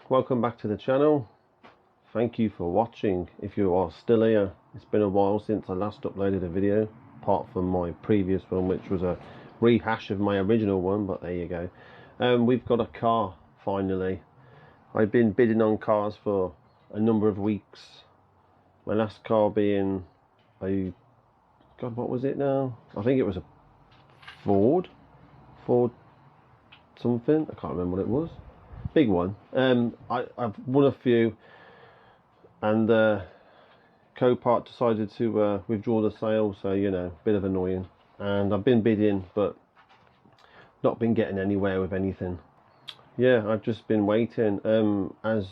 Welcome back to the channel. Thank you for watching. If you are still here, it's been a while since I last uploaded a video, apart from my previous one, which was a rehash of my original one, but there you go. We've got a car finally. I've been bidding on cars for a number of weeks. My last car being what was it now? I think it was a Ford something. I can't remember what it was. Big one. I've won a few, and Copart decided to withdraw the sale, so you know, a bit of annoying. And I've been bidding, but not been getting anywhere with anything. Yeah, I've just been waiting. As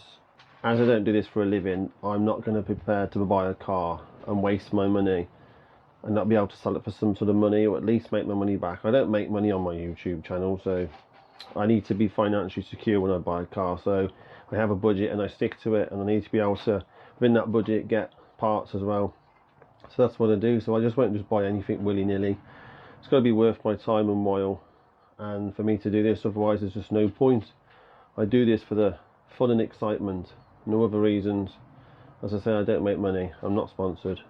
I don't do this for a living, I'm not going to prepare to buy a car and waste my money and not be able to sell it for some sort of money, or at least make my money back. I don't make money on my YouTube channel, so I need to be financially secure when I buy a car. So I have a budget and I stick to it, and I need to be able to, within that budget, get parts as well. So that's what I do. So I just won't just buy anything willy-nilly. It's got to be worth my time and while, and for me to do this, otherwise there's just no point. I do this for the fun and excitement, no other reasons. As I say, I don't make money, I'm not sponsored,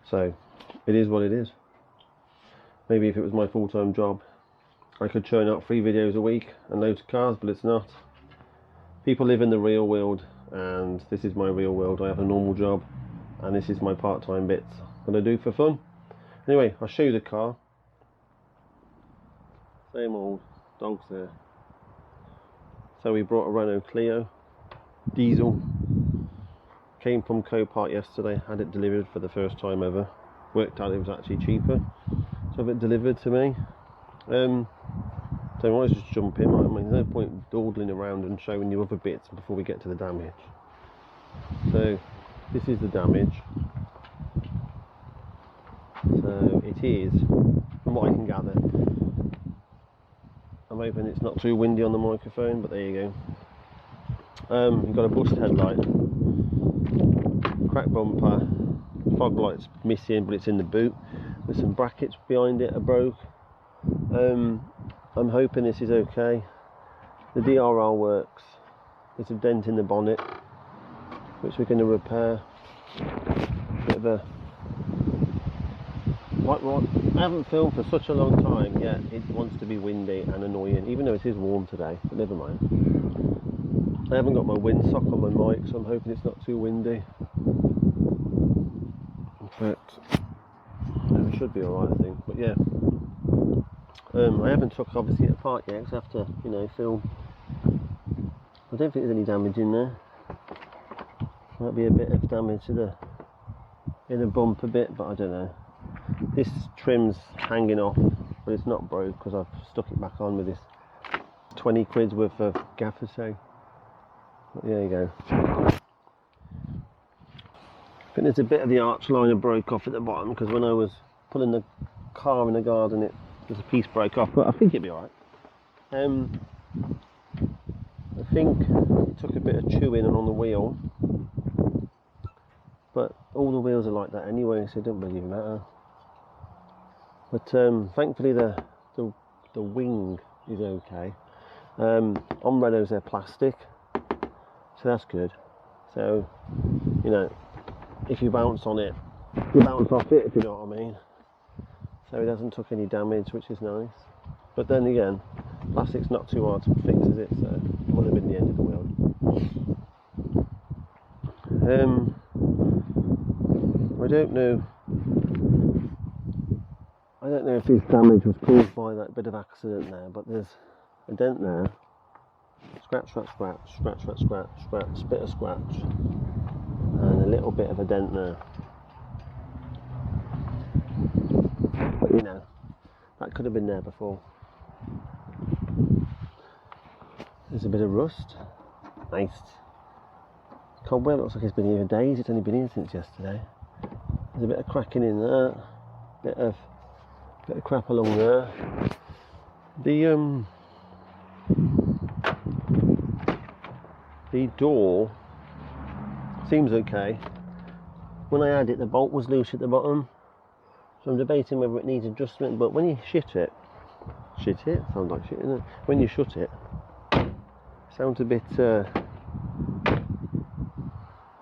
so it is what it is. Maybe if it was my full-time job, I could churn out 3 videos a week and loads of cars, but it's not. People live in the real world, and this is my real world. I have a normal job, and this is my part-time bits that I do for fun. Anyway, I'll show you the car. Same old dogs there. So we brought a Renault Clio diesel. Came from Copart yesterday, had it delivered for the first time ever. Worked out it was actually cheaper to have it delivered to me. So I might just jump in. I mean, there's no point dawdling around and showing you other bits before we get to the damage. So this is the damage. So it is, from what I can gather, I'm hoping it's not too windy on the microphone, but there you go. You've got a bust headlight, cracked bumper, fog light's missing, but it's in the boot. There's some brackets behind it are broke. I'm hoping this is okay. The DRL works. There's a dent in the bonnet, which we're going to repair. Bit of a I haven't filmed for such a long time, yet it wants to be windy and annoying, even though it is warm today, but never mind. I haven't got my windsock on my mic, so I'm hoping it's not too windy. In fact, it should be alright, I think, but yeah. I haven't took obviously it apart yet, because I have to, you know, film. I don't think there's any damage in there. Might be a bit of damage to the inner bumper bit, but I don't know. This trim's hanging off, but it's not broke because I've stuck it back on with this 20 quid's worth of gaffer tape. But there you go. I think there's a bit of the arch liner broke off at the bottom, because when I was pulling the car in the garden, there's a piece broke off, but I think it'll be alright. I think it took a bit of chewing on the wheel, but all the wheels are like that anyway, so it doesn't really matter. But thankfully the wing is okay. On Renaults they're plastic, so that's good. So, you know, if you bounce on it, you bounce off it, if you know what I mean. So it hasn't took any damage, which is nice. But then again, plastic's not too hard to fix, is it? So it wouldn't have been the end of the world. I don't know if this damage was caused by that bit of accident there, but there's a dent there. Scratch, scratch, scratch, scratch, scratch, scratch, scratch, bit of scratch, and a little bit of a dent there. But you know, that could have been there before. There's a bit of rust. Nice. Cobweb looks like it's been here for days. It's only been here since yesterday. There's a bit of cracking in there. Bit of crap along there. The door seems okay. When I had it, the bolt was loose at the bottom, so I'm debating whether it needs adjustment. But when you shut it sounds like shit, isn't it? When you shut it, sounds a bit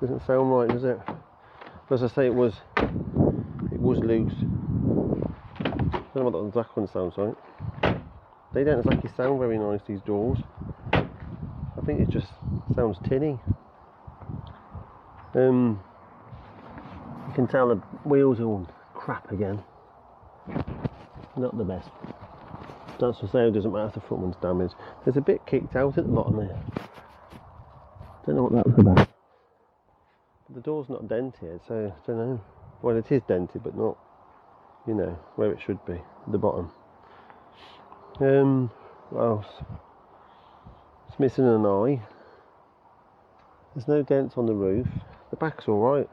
Doesn't sound right, does it? As I say, it was loose. I don't know what the black one sounds like. They don't exactly sound very nice, these doors. I think it just sounds tinny. You can tell the wheels are all crap again. Not the best. That's to say, it doesn't matter if the front one's damaged. There's a bit kicked out at the bottom there. Don't know what that's about. The door's not dented, so I don't know. Well, it is dented, but not, you know, where it should be, at the bottom. What else? It's missing an eye. There's no dents on the roof. The back's alright.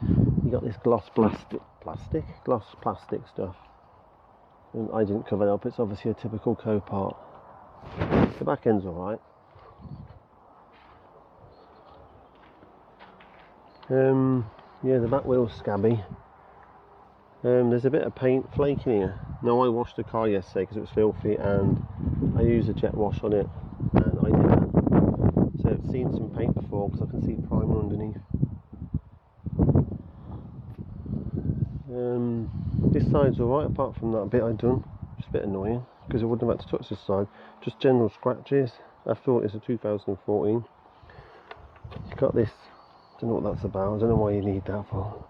You got this gloss plastic stuff. And I didn't cover it up, it's obviously a typical Copart. The back end's alright. Yeah, the back wheel's scabby. There's a bit of paint flaking here. Now, I washed the car yesterday because it was filthy, and I used a jet wash on it, and I did that. So I've seen some paint before because I can see primer underneath. This side's alright apart from that bit I've done. Just a bit annoying because I wouldn't have had to touch this side. Just general scratches. I thought it's a 2014. It's got this, I don't know what that's about. I don't know why you need that for.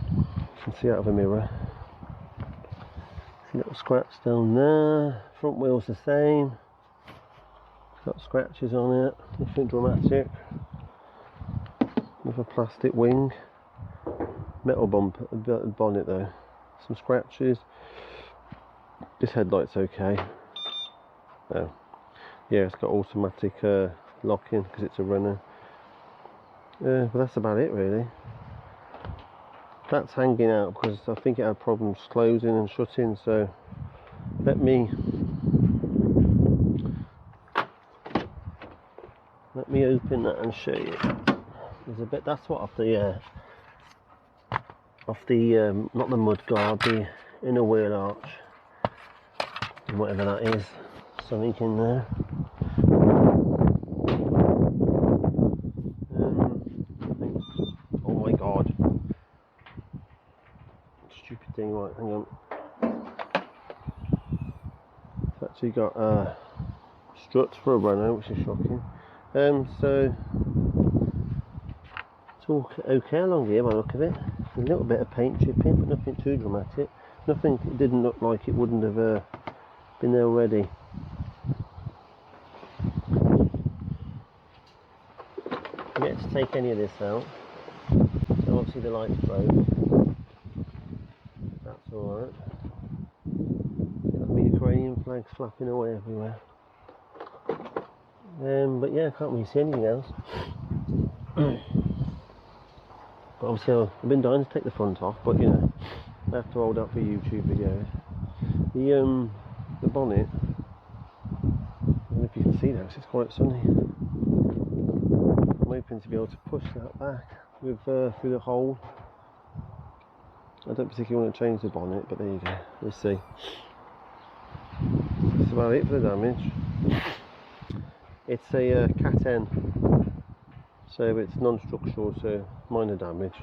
You can see out of a mirror. See a little scratch down there. Front wheel's the same. Got scratches on it. Nothing dramatic. With a plastic wing. Metal bonnet though. Some scratches. This headlight's okay. Oh. Yeah, it's got automatic locking because it's a Renault. But that's about it really. That's hanging out because I think it had problems closing and shutting, so let me open that and show you. There's a bit, that's what off the not the mud guard, the inner wheel arch, whatever that is, something in there. Oh my god, stupid thing. Right, hang on. It's actually got struts for a Renault, which is shocking. So it's all okay along here by the look of it. A little bit of paint chipping, but nothing too dramatic. Nothing, it didn't look like it wouldn't have been there already. I'm yet to take any of this out. So obviously the light's broke. That's alright. Got the Ukrainian flags flapping away everywhere. But yeah, I can't really see anything else. But obviously I've been dying to take the front off, but you know, I have to hold up for YouTube videos. The bonnet, I don't know if you can see that, it's quite sunny. I'm hoping to be able to push that back with through the hole. I don't particularly want to change the bonnet, but there you go, we'll see. That's about it for the damage. It's a Cat N, so it's non-structural, so minor damage.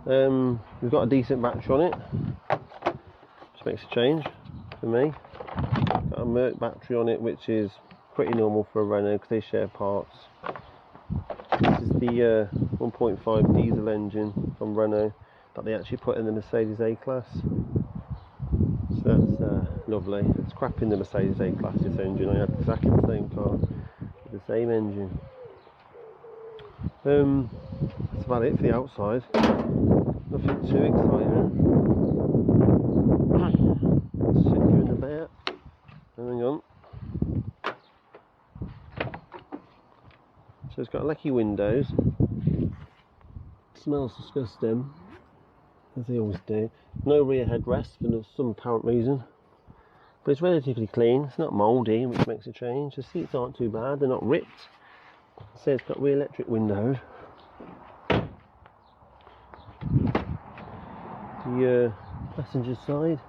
We've got a decent battery on it, which makes a change for me. Got a Merc battery on it, which is pretty normal for a Renault because they share parts. This is the 1.5 diesel engine from Renault that they actually put in the Mercedes A-Class. So that's lovely. It's crap in the Mercedes A-Class, this engine. I had exactly the same car with the same engine. That's about it for the outside. Nothing too exciting. Sit you in the bed. Hang on. So it's got leaky windows. Smells disgusting, as they always do. No rear headrest for some apparent reason. But it's relatively clean. It's not mouldy, which makes a change. The seats aren't too bad. They're not ripped. So it's got rear electric windows. The passenger side.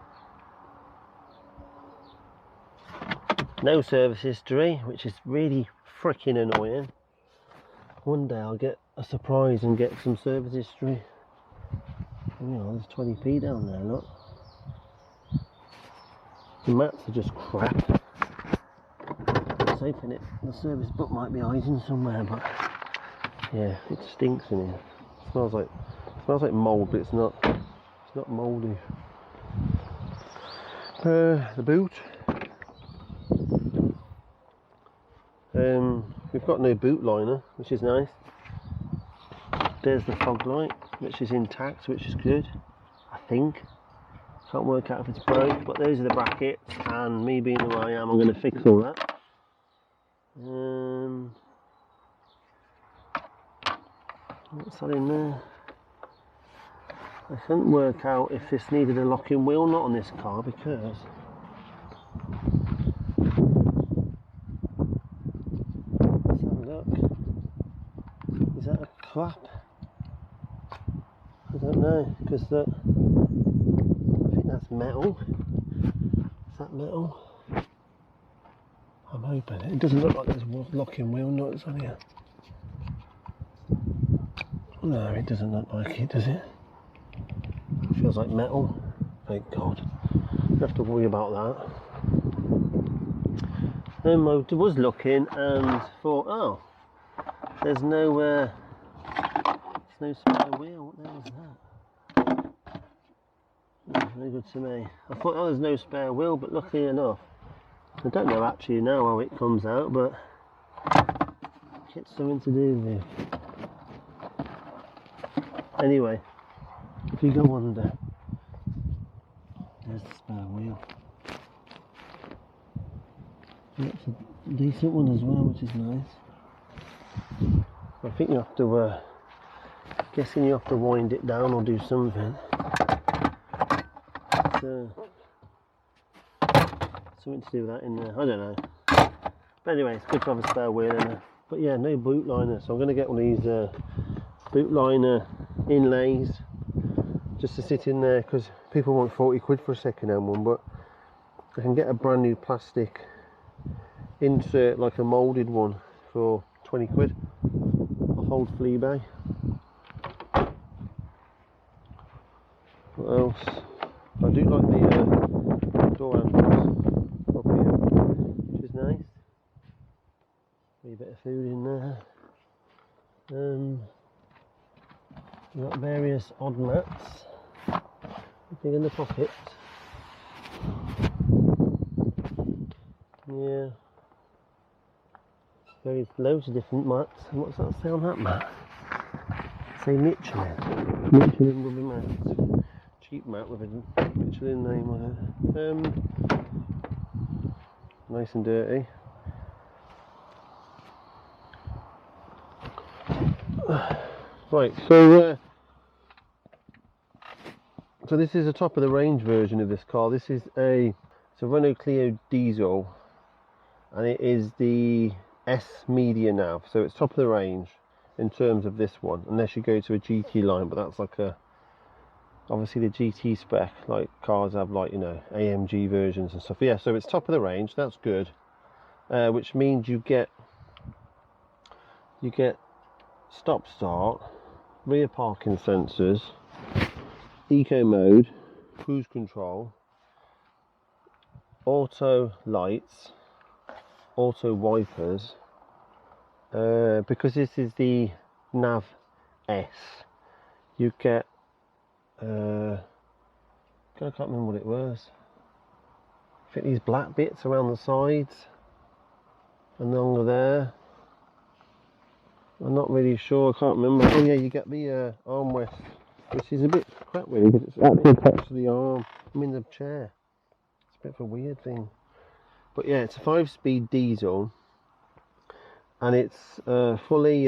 No service history, which is really freaking annoying. one day I'll get a surprise and get some service history. You know, there's 20p down there, look. The mats are just crap. I was hoping the service book might be hiding somewhere, but yeah, it stinks in here. It smells like mould, but it's not. It's not mouldy. The boot. We've got no boot liner, which is nice. There's the fog light, which is intact, which is good, I think. Can't work out if it's broke, but those are the brackets, and me being who I am, I'm going to fix all that. What's that in there? I couldn't work out if this needed a locking wheel, not on this car, because let's have a look. Is that a clap? I don't know, because I think that's metal. Is that metal? I'm hoping it doesn't look like there's locking wheel nuts on here. No, it doesn't look like it, does it? It feels like metal. Thank God. Don't have to worry about that. I was looking and thought, oh, there's no spare wheel. What the hell is that? That's very good to me. I thought, oh, there's no spare wheel, but luckily enough, I don't know actually now how it comes out, but it's something to do with. Anyway, if you go under, there's the spare wheel. That's a decent one as well, which is nice. I think you have to, guessing you have to wind it down or do something. Something to do with that in there, I don't know. But anyway, it's good to have a spare wheel in there. But yeah, no boot liner, so I'm going to get one of these boot liner inlays just to sit in there, because people want 40 quid for a second hand one, but I can get a brand new plastic insert, like a moulded one, for 20 quid off old Fleabay. What else? I do like the door handles up here, which is nice. A bit of food in there. We've got various odd mats. Nothing in the pockets. Yeah. There's loads of different mats. And what's that say on that mat? Say Michelin. Michelin rubber mat. Cheap mat with a Michelin name on it. Nice and dirty. Right, so this is a top of the range version of this car. This is a Renault Clio diesel, and it is the S Media nav, so it's top of the range in terms of this one, unless you go to a GT line, but that's like obviously the GT spec, like cars have, like, you know, AMG versions and stuff. Yeah, so it's top of the range, that's good, which means you get stop start, rear parking sensors, eco mode, cruise control, auto lights, auto wipers. Because this is the Nav S, you get I can't remember what it was. I think these black bits around the sides and along there. I'm not really sure, I can't remember. Oh yeah, you get the armrest, which is a bit crap really, because it's actually attached to the arm, the chair. It's a bit of a weird thing. But yeah, it's a 5-speed diesel, and it's fully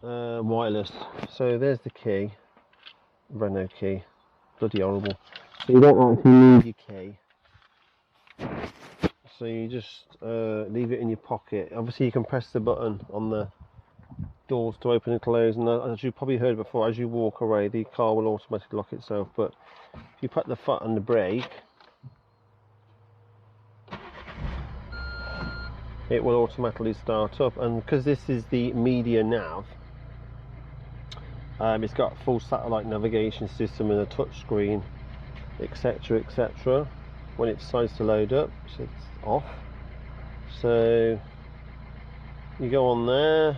wireless. So there's the key, Renault key, bloody horrible. So you don't actually need your key. So you just leave it in your pocket. Obviously you can press the button on the doors to open and close, and as you probably heard before, as you walk away the car will automatically lock itself. But if you put the foot on the brake, it will automatically start up. And because this is the media nav, it's got a full satellite navigation system and a touch screen, etc, etc. When it decides to load up, so it's off. So you go on there.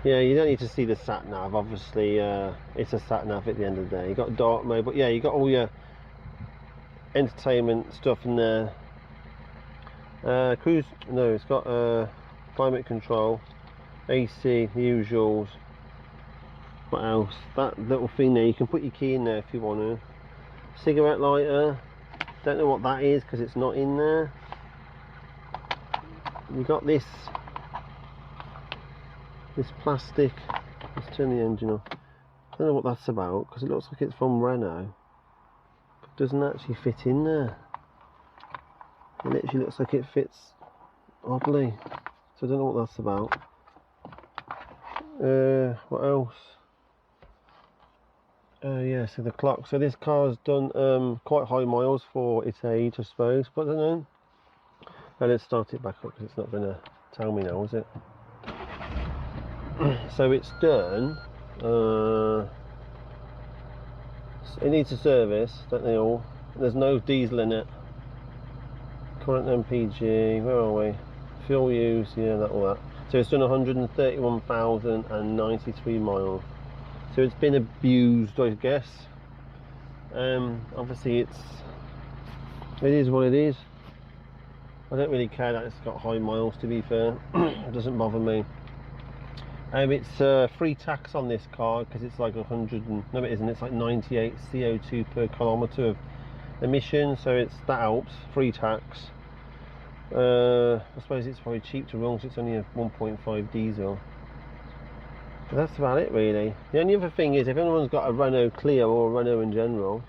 Yeah, you don't need to see the sat nav, obviously. It's a sat nav at the end of the day. You got dark mode, but yeah, you got all your entertainment stuff in there. Cruise, no, it's got climate control, AC, the usuals. What else? That little thing there, you can put your key in there if you want to. Cigarette lighter, don't know what that is because it's not in there. You got this plastic. Let's turn the engine off. I don't know what that's about because it looks like it's from Renault, but it doesn't actually fit in there. It literally looks like it fits oddly, so I don't know what that's about. What else? Yeah, so the clock. So this car's done quite high miles for its age, I suppose, but I don't know. Now let's start it back up because it's not going to tell me now, is it? So it's done. It needs a service, don't they all? There's no diesel in it. Current MPG, where are we? Fuel use, yeah, all that. So it's done 131,093 miles. So it's been abused, I guess. Obviously it is what it is. I don't really care that it's got high miles, to be fair. It doesn't bother me. It's free tax on this car because it's like 100 and, no it isn't, it's like 98 CO2 per kilometre of emission, so that helps, free tax. I suppose it's probably cheap to run because it's only a 1.5 diesel. But that's about it really. The only other thing is, if anyone's got a Renault Clio or a Renault in general,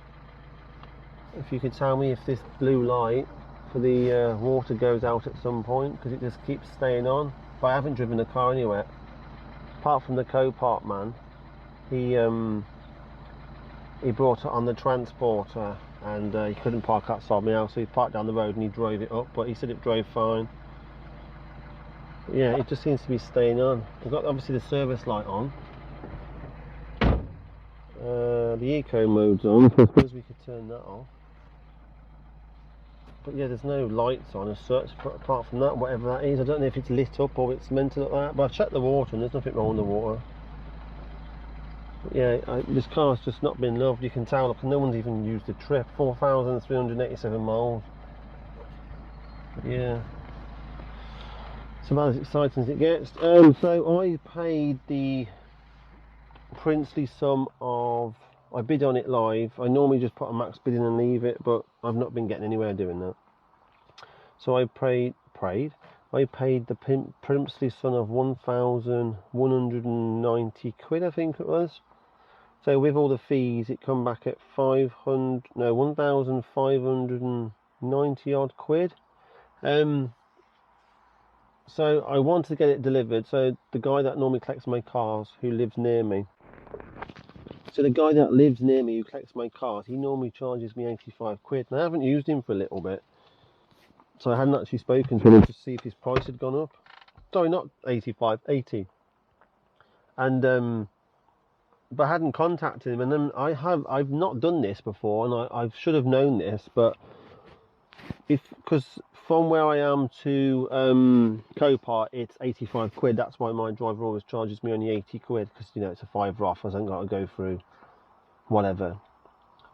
if you could tell me if this blue light for the water goes out at some point, because it just keeps staying on. But I haven't driven the car anywhere. Apart from the Copart man, he brought it on the transporter and he couldn't park outside my house, so he parked down the road and he drove it up, but he said it drove fine. But yeah, it just seems to be staying on. I've got obviously the service light on. The eco mode's on, so I suppose we could turn that off. But yeah, there's no lights on as such, apart from that, whatever that is. I don't know if it's lit up or it's meant to look like that, but I've checked the water and there's nothing wrong with the water. But yeah, this car's just not been loved. You can tell, look, no one's even used the trip. 4,387 miles. But yeah, it's about as exciting as it gets. So I paid the princely sum of, I bid on it live. I normally just put a max bid in and leave it, but I've not been getting anywhere doing that. So I paid the princely sum of 1,190 quid, I think it was. So with all the fees, it come back at 1,590 odd quid. So I wanted to get it delivered. So the guy that normally collects my cars, who lives near me, who collects my cars, he normally charges me 85 quid. And I haven't used him for a little bit, so I hadn't actually spoken to him to see if his price had gone up. Sorry, not 85, 80. And but I hadn't contacted him, and then I've not done this before, and I should have known this, but because from where I am to Copart it's 85 quid. That's why my driver always charges me only 80 quid, because you know it's a fiver off. I haven't got to go through whatever.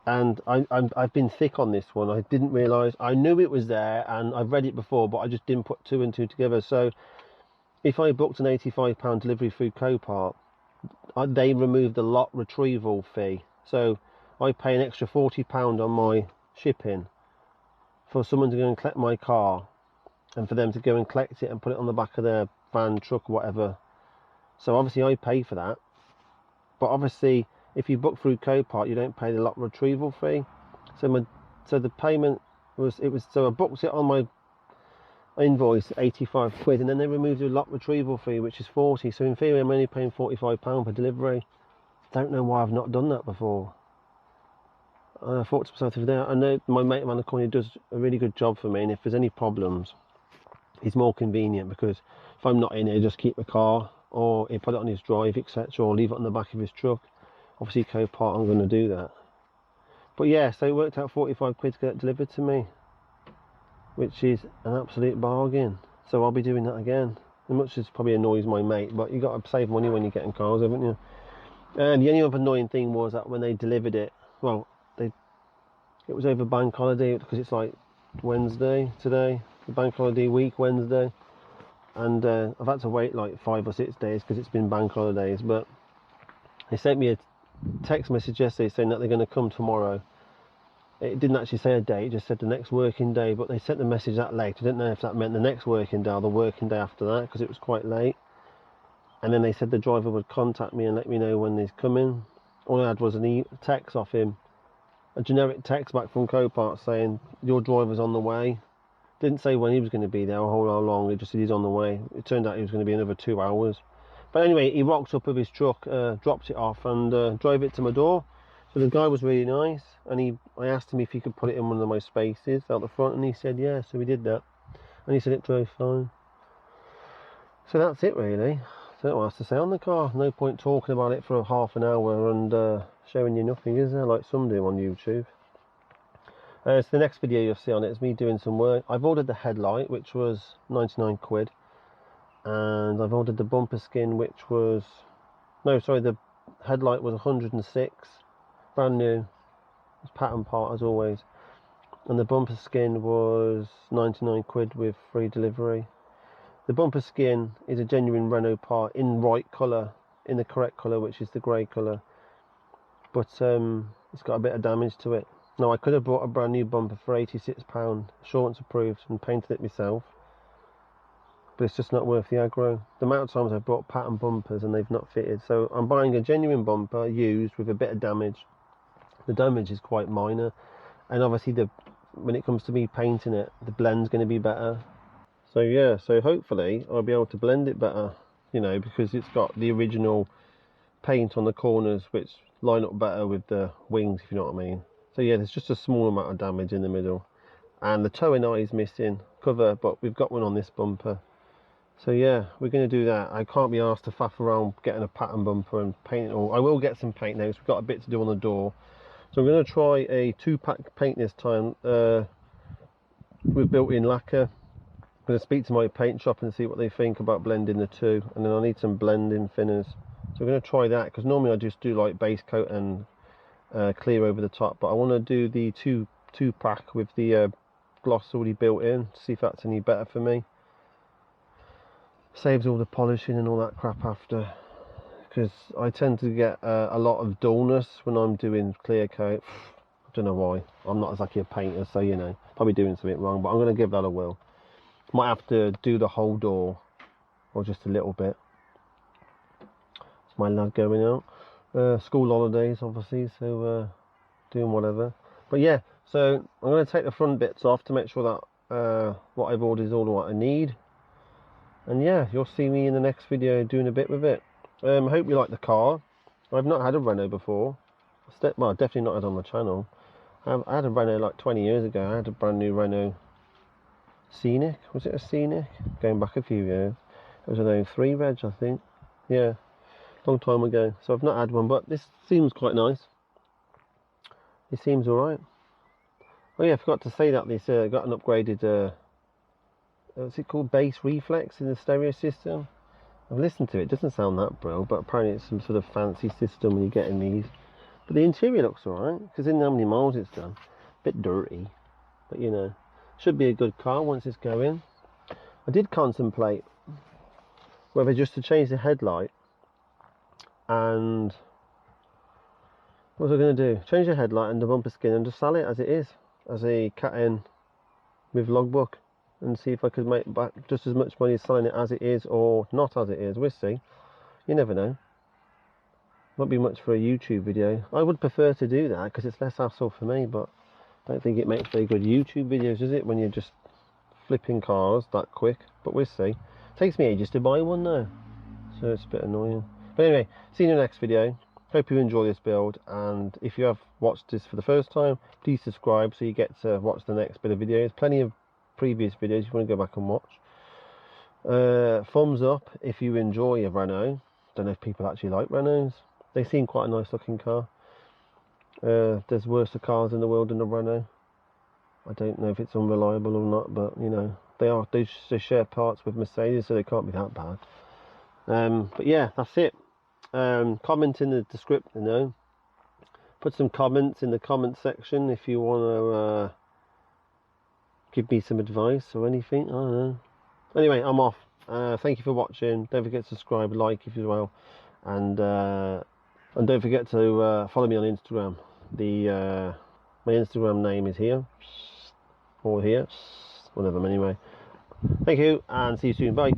And I've been thick on this one. I didn't realise, I knew it was there and I've read it before, but I just didn't put two and two together. So if I booked an £85 delivery through Copart, they removed the lot retrieval fee, so I pay an extra £40 on my shipping for someone to go and collect my car, and for them to go and collect it and put it on the back of their van, truck, whatever. So obviously I pay for that, but obviously if you book through Copart you don't pay the lot retrieval fee. So the payment was, so I booked it on my invoice 85 quid, and then they removed the lot retrieval fee, which is 40. So in theory I'm only paying £45 per delivery. Don't know why I've not done that before. I thought to myself, I know my mate around the corner does a really good job for me, and if there's any problems, is more convenient, because if I'm not in here, just keep the car, or he'll put it on his drive, etc., or leave it on the back of his truck. Obviously Copart, I'm going to do that. But yeah, so it worked out 45 quid to get it delivered to me, which is an absolute bargain. So I'll be doing that again. As much as it probably annoys my mate, but you got to save money when you're getting cars, haven't you? And the only other annoying thing was that when they delivered it, well, it was over bank holiday, because it's like Wednesday today, the bank holiday week, Wednesday, and I've had to wait like 5 or 6 days because it's been bank holidays. But they sent me a text message yesterday saying that they're going to come tomorrow. It didn't actually say a date, it just said the next working day, but they sent the message that late. I didn't know if that meant the next working day or the working day after that, because it was quite late. And then they said the driver would contact me and let me know when he's coming. All I had was a text off him, a generic text back from Copart saying your driver's on the way. Didn't say when he was going to be there or how long, it just said he's on the way. It turned out he was going to be another 2 hours. But anyway, he rocked up with his truck, dropped it off, and drove it to my door. So the guy was really nice, and I asked him if he could put it in one of my spaces out the front, and he said yeah, so we did that. And he said it drove fine. So that's it really. I don't know what else to say on the car. No point talking about it for half an hour and showing you nothing, is there, like some do on YouTube. So the next video you'll see on it is me doing some work. I've ordered the headlight, which was 99 quid. And I've ordered the bumper skin, which was... No, sorry, the headlight was 106. Brand new. It's pattern part as always. And the bumper skin was 99 quid with free delivery. The bumper skin is a genuine Renault part in right colour, in the correct colour, which is the grey colour. But it's got a bit of damage to it. Now, I could have bought a brand new bumper for £86, insurance approved, and painted it myself. But it's just not worth the aggro. The amount of times I've bought pattern bumpers and they've not fitted. So I'm buying a genuine bumper, used, with a bit of damage. The damage is quite minor. And obviously, when it comes to me painting it, the blend's going to be better. So yeah, so hopefully I'll be able to blend it better, you know, because it's got the original paint on the corners, which line up better with the wings, if you know what I mean. So yeah, there's just a small amount of damage in the middle, and the towing eye is missing cover, but we've got one on this bumper. So yeah, we're going to do that. I can't be asked to faff around getting a pattern bumper and paint it all. I will get some paint now, because we've got a bit to do on the door. So I'm going to try a 2-pack paint this time with built-in lacquer. I'm going to speak to my paint shop and see what they think about blending the two, and then I need some blending thinners. So we're going to try that, because normally I just do like base coat and clear over the top, but I want to do the two pack with the gloss already built in, to see if that's any better for me. Saves all the polishing and all that crap after, because I tend to get a lot of dullness when I'm doing clear coat. I don't know why. I'm not exactly a painter, so you know, probably doing something wrong, but I'm going to give that a whirl. Might have to do the whole door, or just a little bit. It's my lad going out. School holidays, obviously, so doing whatever. But yeah, so I'm going to take the front bits off to make sure that what I've ordered is all what I need. And yeah, you'll see me in the next video doing a bit with it. I hope you like the car. I've not had a Renault before. Well, I've definitely not had on the channel. I had a Renault like 20 years ago. I had a brand new Renault Scenic. Was it a Scenic? Going back a few years. It was an 03 reg, I think. Yeah, long time ago. So I've not had one, but this seems quite nice. It seems alright. Oh yeah, I forgot to say that this got an upgraded what's it called, bass reflex in the stereo system. I've listened to it, doesn't sound that brilliant, but apparently it's some sort of fancy system when you're getting these. But the interior looks alright, because in how many miles it's done. A bit dirty, but you know, should be a good car once it's going. I did contemplate whether just to change the headlight, and what was I going to do? Change the headlight and the bumper skin and just sell it as it is, as a cat-in with logbook, and see if I could make back just as much money selling it as it is or not as it is. We'll see. You never know. Won't be much for a YouTube video. I would prefer to do that because it's less hassle for me, but I don't think it makes very good YouTube videos, does it, when you're just flipping cars that quick? But we'll see. It takes me ages to buy one though, so it's a bit annoying. But anyway, see you in the next video. Hope you enjoy this build, and if you have watched this for the first time, please subscribe so you get to watch the next bit of videos. Plenty of previous videos if you want to go back and watch. Thumbs up if you enjoy a Renault. Don't know if people actually like Renaults. They seem quite a nice looking car. There's worse cars in the world than a Renault. I don't know if it's unreliable or not, but you know, they share parts with Mercedes, so they can't be that bad. But yeah, that's it. Comment in the description, you know. Put some comments in the comment section if you want to give me some advice or anything. I don't know. Anyway, I'm off. Thank you for watching. Don't forget to subscribe, like if you well, and don't forget to follow me on Instagram. My Instagram name is here or here, one of them anyway. Thank you, and see you soon. Bye.